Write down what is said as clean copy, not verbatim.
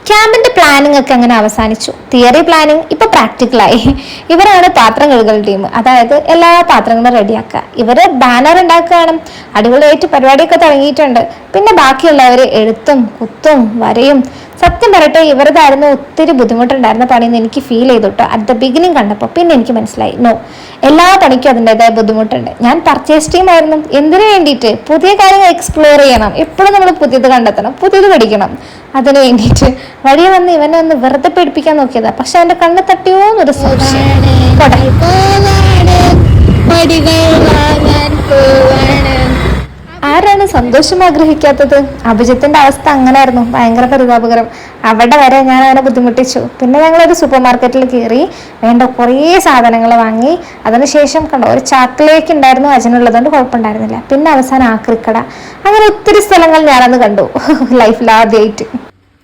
ക്യാമ്പിന്റെ പ്ലാനിങ് ഒക്കെ അങ്ങനെ അവസാനിച്ചു. തിയറി പ്ലാനിങ് ഇപ്പൊ പ്രാക്ടിക്കലായി. ഇവരാണ് പാത്രം കഴുകൽ ടീം. അതായത് എല്ലാ പാത്രങ്ങളും റെഡിയാക്കുക. ഇവര് ബാനർ ഉണ്ടാക്കുകയാണ്. അടിപൊളിയായിട്ട് പരിപാടിയൊക്കെ തുടങ്ങിയിട്ടുണ്ട്. പിന്നെ ബാക്കിയുള്ളവര് എഴുത്തും കുത്തും വരയും. സത്യം പറയട്ടെ, ഇവരതായിരുന്നു ഒത്തിരി ബുദ്ധിമുട്ടുണ്ടായിരുന്ന പണിയെന്ന് എനിക്ക് ഫീൽ ചെയ്തു കേട്ടോ അറ്റ് ദ ബിഗിനിങ് കണ്ടപ്പോൾ. പിന്നെ എനിക്ക് മനസ്സിലായി, നോ, എല്ലാ പണിക്കും അതിൻ്റെതായ ബുദ്ധിമുട്ടുണ്ട്. ഞാൻ പർച്ചേസ് ടീം ആയിരുന്നു. എന്തിനു വേണ്ടിയിട്ട്? പുതിയ കാര്യങ്ങൾ എക്സ്പ്ലോർ ചെയ്യണം. എപ്പോഴും നമ്മൾ പുതിയത് കണ്ടെത്തണം, പുതിയത് പഠിക്കണം. അതിനു വേണ്ടിയിട്ട് വഴിയെ വന്ന് ഇവനെ ഒന്ന് വെറുതെ പേടിപ്പിക്കാൻ നോക്കിയതാ. പക്ഷെ അവന്റെ കണ്ണ് തട്ടിയോ എന്നൊരു സംശയം. ആരാണ് സന്തോഷം ആഗ്രഹിക്കാത്തത്? അഭിജിത്തിന്റെ അവസ്ഥ അങ്ങനെയായിരുന്നു, ഭയങ്കര പരിതാപകരം. അവിടെ വരെ ഞാൻ അവനെ ബുദ്ധിമുട്ടിച്ചു. പിന്നെ ഞങ്ങളൊരു സൂപ്പർ മാർക്കറ്റിൽ കയറി വേണ്ട കുറേ സാധനങ്ങൾ വാങ്ങി. അതിനുശേഷം കണ്ടോ, ഒരു ചാക്കിലേക്ക് ഉണ്ടായിരുന്നു, അജനുള്ളതുകൊണ്ട് കുഴപ്പമുണ്ടായിരുന്നില്ല. പിന്നെ അവസാനം ആക്രിക്കട. അങ്ങനെ ഒത്തിരി സ്ഥലങ്ങൾ ഞാനന്ന് കണ്ടു ലൈഫിൽ ആദ്യമായിട്ട്.